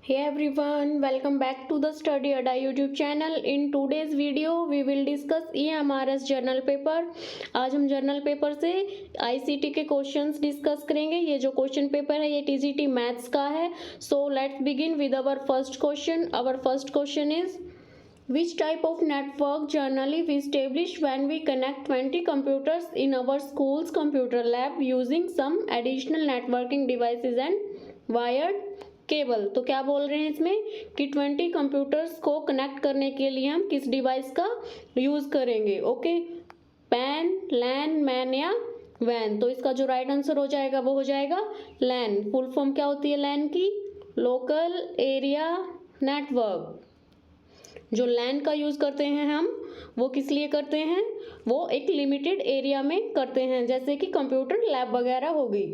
Hey everyone, welcome back to the Study Adda YouTube channel. In today's video, we will discuss EMRS journal paper. आज हम journal paper से ICT के questions discuss करेंगे। ये जो question paper है ये TGT मैथ्स का है। So let's begin with our first question. Our first question is, which type of network generally we establish when we connect 20 computers in our school's computer lab using some additional networking devices and wired cable. तो क्या बोल रहे हैं इसमें कि 20 computers को connect करने के लिए हम किस डिवाइस का यूज़ करेंगे। ओके, पैन, लैन, मैन या वैन। तो इसका जो राइट आंसर हो जाएगा वो हो जाएगा लैन। फुल फॉर्म क्या होती है लैन की? Local area network. जो लैन का यूज़ करते हैं हम वो किस लिए करते हैं? वो एक लिमिटेड एरिया में करते हैं, जैसे कि कंप्यूटर लैब वगैरह हो गई।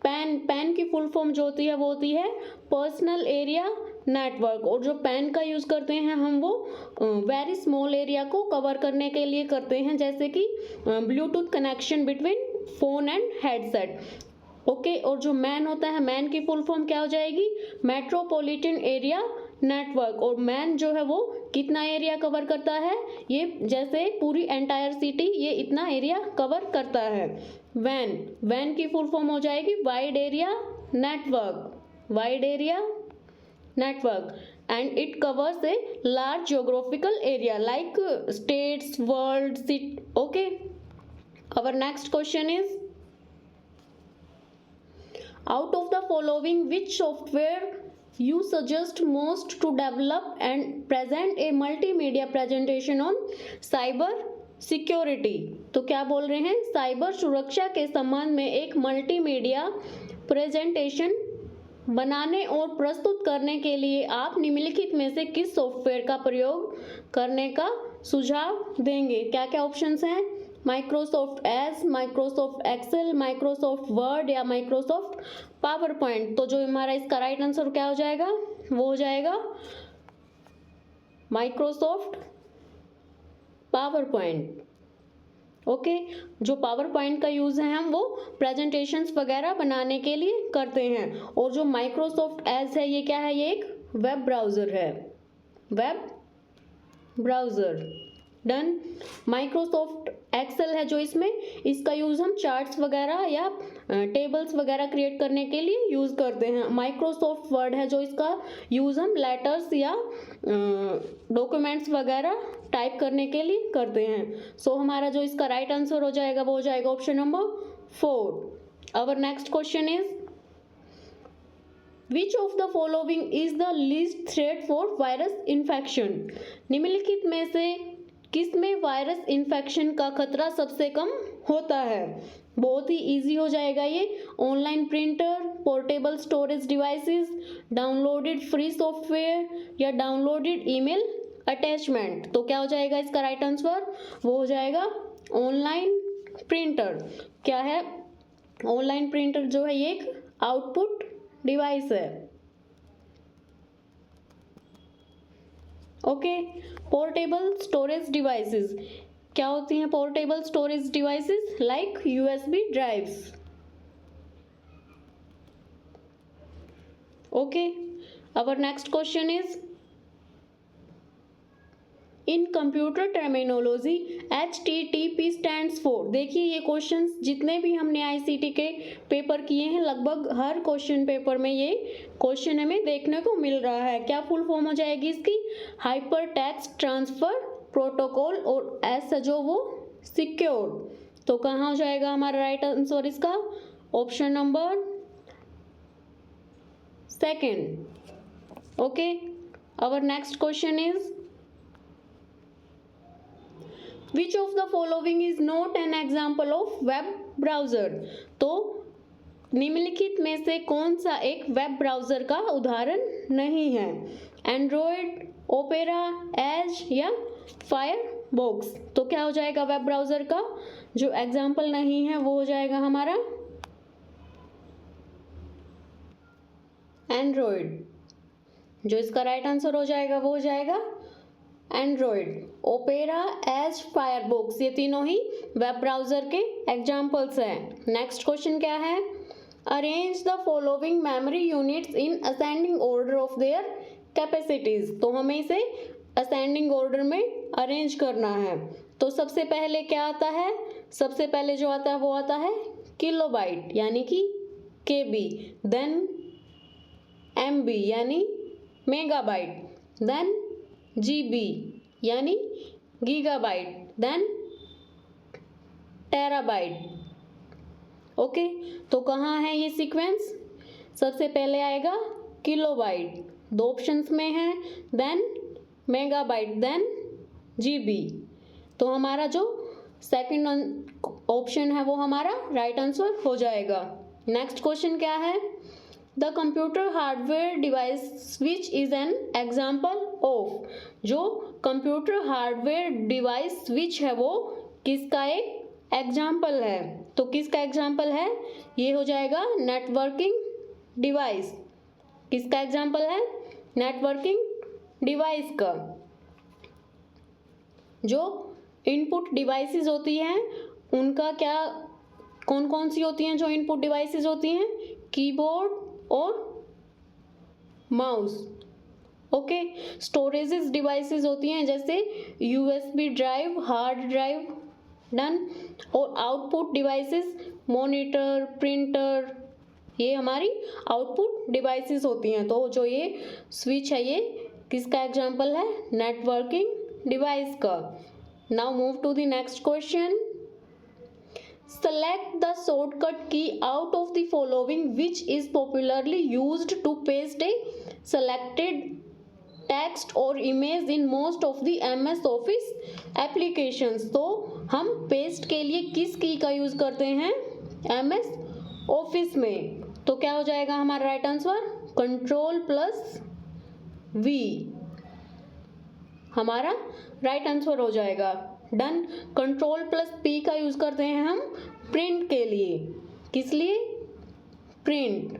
पैन की फुल फॉर्म जो होती है वो होती है पर्सनल एरिया नेटवर्क। और जो पैन का यूज़ करते हैं हम वो वेरी स्मॉल एरिया को कवर करने के लिए करते हैं, जैसे कि Bluetooth connection between phone and headset. Okay, और जो मैन होता है, मैन की फुल फॉर्म क्या हो जाएगी? Metropolitan area network. और मैन जो है वो कितना एरिया कवर करता है? ये जैसे पूरी एंटायर सिटी ये इतना एरिया कवर करता है। वैन की फुल फॉर्म हो जाएगी wide area network. Wide area network and it covers a large geographical area like states, world, city. Okay, our next question is, out of the following which software you suggest most to develop and present a multimedia presentation on cyber security. तो क्या बोल रहे हैं? Cyber सुरक्षा के संबंध में एक मल्टीमीडिया प्रेजेंटेशन बनाने और प्रस्तुत करने के लिए आप निम्नलिखित में से किस सॉफ्टवेयर का प्रयोग करने का सुझाव देंगे? क्या क्या ऑप्शंस हैं? Microsoft Edge, Microsoft Excel, Microsoft Word या माइक्रोसॉफ्ट पावर पॉइंट। तो जो हमारा इसका राइट आंसर क्या हो जाएगा? वो हो जाएगा माइक्रोसॉफ्ट पावर पॉइंट। ओके, जो पावर पॉइंट का यूज़ है हम वो प्रेजेंटेशंस वगैरह बनाने के लिए करते हैं। और जो माइक्रोसॉफ्ट एज है ये क्या है? ये एक वेब ब्राउज़र है। Web browser done. Microsoft Excel है जो इसमें इसका यूज़ हम चार्ट्स वगैरह या टेबल्स वगैरह क्रिएट करने के लिए यूज़ करते हैं। माइक्रोसॉफ्ट वर्ड है जो इसका यूज़ हम लेटर्स या डॉक्यूमेंट्स वगैरह टाइप करने के लिए करते हैं। सो हमारा जो इसका राइट आंसर हो जाएगा वो हो जाएगा option number 4। Our next question is, Which of the following is the least threat for virus infection? निम्नलिखित में से किस में वायरस इन्फेक्शन का खतरा सबसे कम होता है? बहुत ही इजी हो जाएगा ये। Online printer, portable storage devices, downloaded free software या डाउनलोडेड ईमेल अटैचमेंट। तो क्या हो जाएगा इसका राइट आंसर? वो हो जाएगा ऑनलाइन प्रिंटर। क्या है? ऑनलाइन प्रिंटर जो है ये एक आउटपुट डिवाइस है। ओके, पोर्टेबल स्टोरेज डिवाइसेस क्या होती हैं? Portable storage devices like USB drives. Okay, our next question is, in computer terminology HTTP stands for. देखिए ये क्वेश्चंस जितने भी हमने ICT के पेपर किए हैं लगभग हर क्वेश्चन पेपर में ये क्वेश्चन हमें देखने को मिल रहा है। क्या फुल फॉर्म हो जाएगी इसकी? Hyper text transfer protocol. और S है जो वो सिक्योर। तो कहाँ हो जाएगा हमारा राइट आंसर इसका? Option number 2। Okay, our next question is, Which of the following is not an example of web browser? तो निम्नलिखित में से कौन सा एक वेब ब्राउज़र का उदाहरण नहीं है? एंड्रॉयड, ओपेरा, एज या फायरबॉक्स। तो क्या हो जाएगा वेब ब्राउज़र का जो एग्जाम्पल नहीं है? वो हो जाएगा हमारा एंड्रॉयड। जो इसका राइट आंसर हो जाएगा वो हो जाएगा एंड्रॉयड, ओपेरा, एज, फायरबॉक्स। ये तीनों ही वेब ब्राउज़र के एग्जाम्पल्स हैं। नेक्स्ट क्वेश्चन क्या है? Arrange the following memory units in ascending order of their capacities. तो हमें इसे असेंडिंग ऑर्डर में अरेंज करना है। तो सबसे पहले क्या आता है, सबसे पहले जो आता है वो आता है किलोबाइट यानी कि केबी, देन एमबी यानी मेगाबाइट, देन जीबी यानी गीगाबाइट, देन टेराबाइट। ओके, तो कहाँ है ये सीक्वेंस? सबसे पहले आएगा किलोबाइट, दो ऑप्शंस में है, देन मेगाबाइट, देन जीबी। तो हमारा जो सेकंड ऑप्शन है वो हमारा राइट आंसर हो जाएगा। नेक्स्ट क्वेश्चन क्या है? The computer hardware device which is an example of. जो कंप्यूटर हार्डवेयर डिवाइस विच है वो किसका एक एग्जाम्पल है? तो किसका एग्जाम्पल है? ये हो जाएगा नेटवर्किंग डिवाइस। किसका एग्जाम्पल है? नेटवर्किंग डिवाइस का। जो इनपुट डिवाइसेस होती हैं उनका क्या, कौन कौन सी होती हैं जो इनपुट डिवाइसेस होती हैं? कीबोर्ड और माउस। ओके, स्टोरेजेस डिवाइसेस होती हैं जैसे USB drive, hard drive, done. और आउटपुट डिवाइसेस मॉनिटर, प्रिंटर, ये हमारी आउटपुट डिवाइसेस होती हैं। तो जो ये स्विच है ये किसका एग्जाम्पल है? नेटवर्किंग डिवाइस का। Now move to the next question. Select the shortcut key out of the following which is popularly used to paste a selected text or image in most of the MS Office applications। तो हम paste के लिए किस की का use करते हैं? MS Office में। तो क्या हो जाएगा हमारा राइट आंसर? Ctrl+V हमारा राइट आंसर हो जाएगा। डन। Ctrl+P का यूज करते हैं हम प्रिंट के लिए। किस लिए? प्रिंट।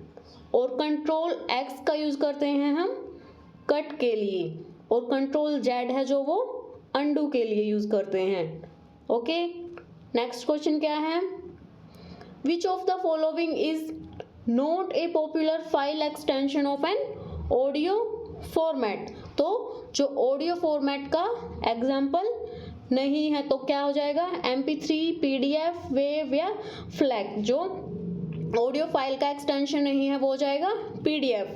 और Ctrl+X का यूज करते हैं हम कट के लिए। और Ctrl+Z है जो वो अंडू के लिए यूज करते हैं। ओके, नेक्स्ट क्वेश्चन क्या है? Which of the following is not a popular file extension of an audio format. तो जो ऑडियो फॉर्मेट का एग्जाम्पल नहीं है तो क्या हो जाएगा? MP3, PDF, वेव या फ्लैग। जो ऑडियो फाइल का एक्सटेंशन नहीं है वो हो जाएगा PDF।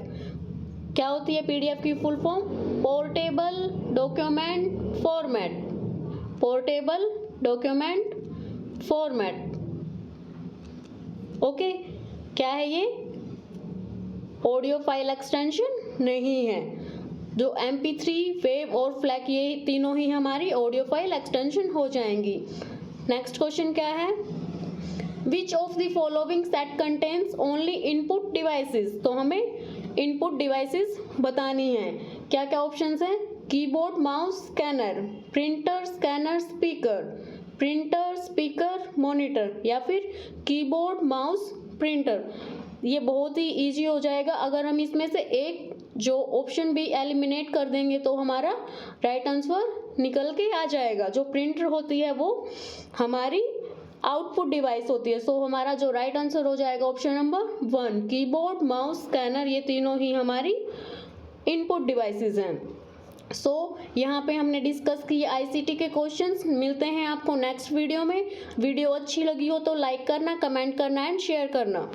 क्या होती है PDF की full form? Portable document format. Portable document format. Okay, क्या है ये? ऑडियो फाइल एक्सटेंशन नहीं है। जो MP3, वेव और फ्लैग ये तीनों ही हमारी ऑडियो फाइल एक्सटेंशन हो जाएंगी। नेक्स्ट क्वेश्चन क्या है? Which of the following set contains only input devices. तो हमें इनपुट डिवाइसेस बतानी है। क्या क्या ऑप्शंस हैं? Keyboard, mouse, scanner, printer, scanner, speaker, printer, speaker, monitor, या फिर कीबोर्ड, माउस, प्रिंटर। ये बहुत ही इजी हो जाएगा। अगर हम इसमें से एक जो ऑप्शन भी एलिमिनेट कर देंगे तो हमारा राइट आंसर निकल के आ जाएगा। जो प्रिंटर होती है वो हमारी आउटपुट डिवाइस होती है। सो हमारा जो राइट आंसर हो जाएगा option number 1, keyboard, mouse, scanner, ये तीनों ही हमारी इनपुट डिवाइसेस हैं। सो यहाँ पे हमने डिस्कस किए ICT के क्वेश्चंस। मिलते हैं आपको नेक्स्ट वीडियो में। वीडियो अच्छी लगी हो तो लाइक करना, कमेंट करना एंड शेयर करना।